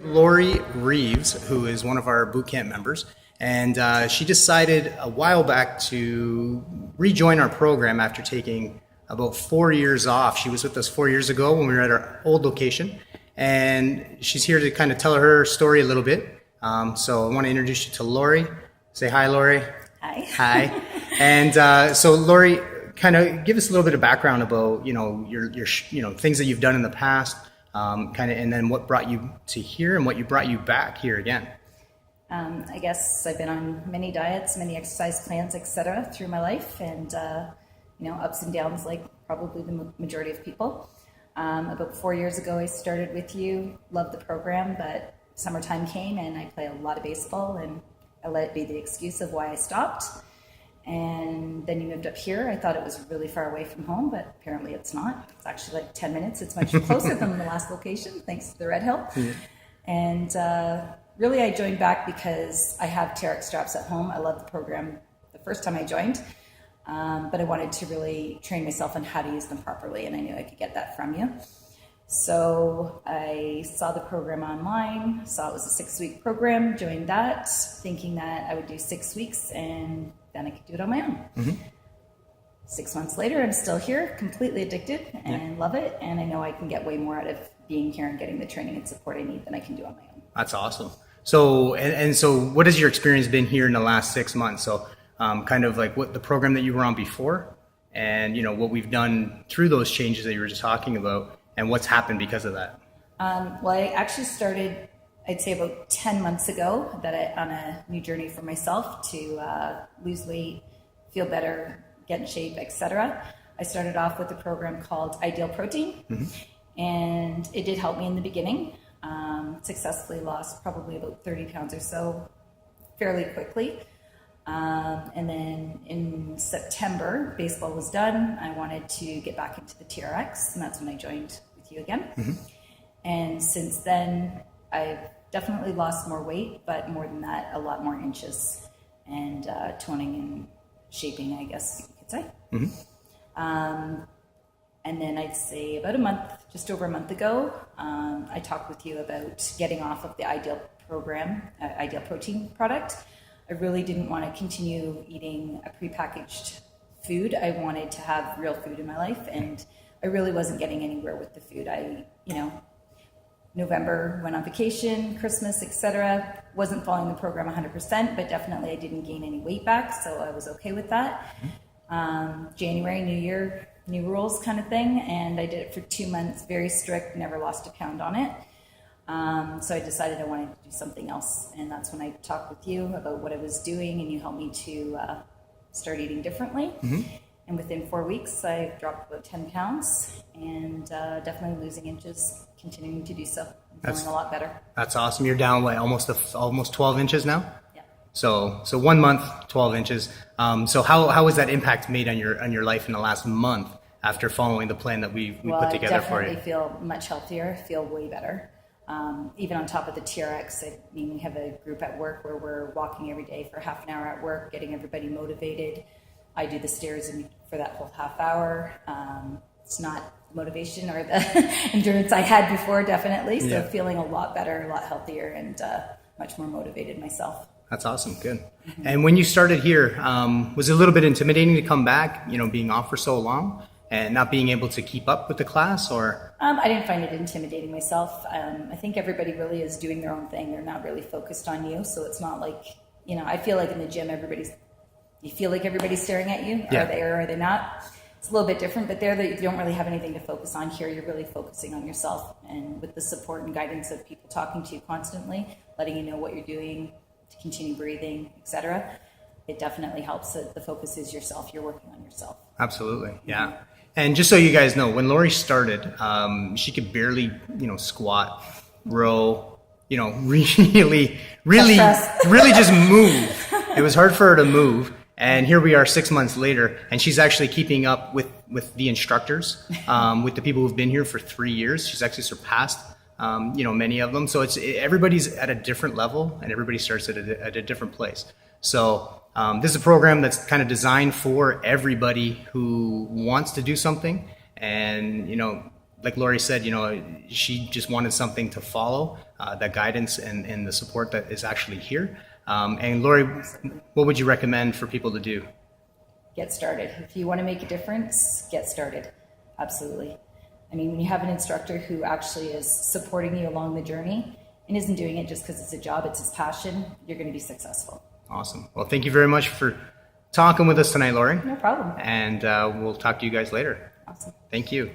Lori Reeves, who is one of our boot camp members, and she decided a while back to rejoin our program after taking about 4 years off. She was with us 4 years ago when we were at our old location, and she's here to kind of tell her story a little bit. So I want to introduce you to Lori. Say hi, Lori. Hi. Hi. And so Lori, kind of give us a little bit of background about your things that you've done in the past. And then what brought you to here and what you brought you back here again. I guess I've been on many diets, many exercise plans, etc. through my life, and ups and downs like probably the majority of people. About 4 years ago, I started with you, loved the program, but summertime came and I play a lot of baseball, and I let it be the excuse of why I stopped. And then you moved up here. I thought it was really far away from home, but apparently it's not. It's actually like 10 minutes. It's much closer than the last location, thanks to the Red Hill. Yeah. And really I joined back because I have TRX straps at home. I love the program the first time I joined, but I wanted to really train myself on how to use them properly, and I knew I could get that from you. So I saw the program online, saw it was a 6-week program, joined that, thinking that I would do 6 weeks and then I could do it on my own. Mm-hmm. 6 months later, I'm still here, completely addicted, and love it. And I know I can get way more out of being here and getting the training and support I need than I can do on my own. That's awesome. So, and so what has your experience been here in the last 6 months? So kind of like what the program that you were on before, and what we've done through those changes that you were just talking about, and what's happened because of that. Well, I actually started, I'd say about 10 months ago, on a new journey for myself to lose weight, feel better, get in shape, etc. I started off with a program called Ideal Protein, and it did help me in the beginning. Successfully lost probably about 30 pounds or so fairly quickly. And then in September, baseball was done. I wanted to get back into the TRX, and that's when I joined with you again. Mm-hmm. And since then, I've definitely lost more weight, but more than that, a lot more inches, and toning and shaping, I guess you could say. Mm-hmm. And then I'd say about just over a month ago, I talked with you about getting off of the Ideal program, Ideal Protein product. I really didn't want to continue eating a prepackaged food. I wanted to have real food in my life, and I really wasn't getting anywhere with the food. November went on vacation, Christmas, etc. Wasn't following the program 100%, but definitely I didn't gain any weight back, so I was okay with that. January, New Year, new rules kind of thing, and I did it for 2 months, very strict, never lost a pound on it. So I decided I wanted to do something else, and that's when I talked with you about what I was doing, and you helped me to start eating differently. Mm-hmm. And within 4 weeks, I dropped about 10 pounds, and definitely losing inches, continuing to do so. I'm feeling a lot better. That's awesome. You're down almost 12 inches now? Yeah. So 1 month, 12 inches. So how was that impact made on your life in the last month after following the plan that we put together for you? I definitely feel much healthier, feel way better. Even on top of the TRX, we have a group at work where we're walking every day for half an hour at work, getting everybody motivated. I do the stairs for that whole half hour. It's not motivation or the endurance I had before, definitely. So feeling a lot better, a lot healthier, and much more motivated myself. That's awesome. Good. Mm-hmm. And when you started here, was it a little bit intimidating to come back, being off for so long and not being able to keep up with the class, or? I didn't find it intimidating myself. I think everybody really is doing their own thing. They're not really focused on you. So it's not like, I feel like in the gym, you feel like everybody's staring at you. Yeah. Are they or are they not? It's a little bit different, but there you don't really have anything to focus on. Here you're really focusing on yourself, and with the support and guidance of people talking to you constantly, letting you know what you're doing, to continue breathing, etc. It definitely helps. The focus is yourself. You're working on yourself. Absolutely. Yeah. Mm-hmm. And just so you guys know, when Lori started, she could barely, squat, row, really just move. It was hard for her to move. And here we are 6 months later, and she's actually keeping up with the instructors, with the people who've been here for 3 years. She's actually surpassed, many of them. So everybody's at a different level, and everybody starts at a different place. So this is a program that's kind of designed for everybody who wants to do something, and like Lori said, she just wanted something to follow, that guidance and the support that is actually here. And Lori, what would you recommend for people to do? Get started. If you want to make a difference, get started. Absolutely. I mean, when you have an instructor who actually is supporting you along the journey and isn't doing it just because it's a job, it's his passion, you're going to be successful. Awesome. Well, thank you very much for talking with us tonight, Lori. No problem. And we'll talk to you guys later. Awesome. Thank you.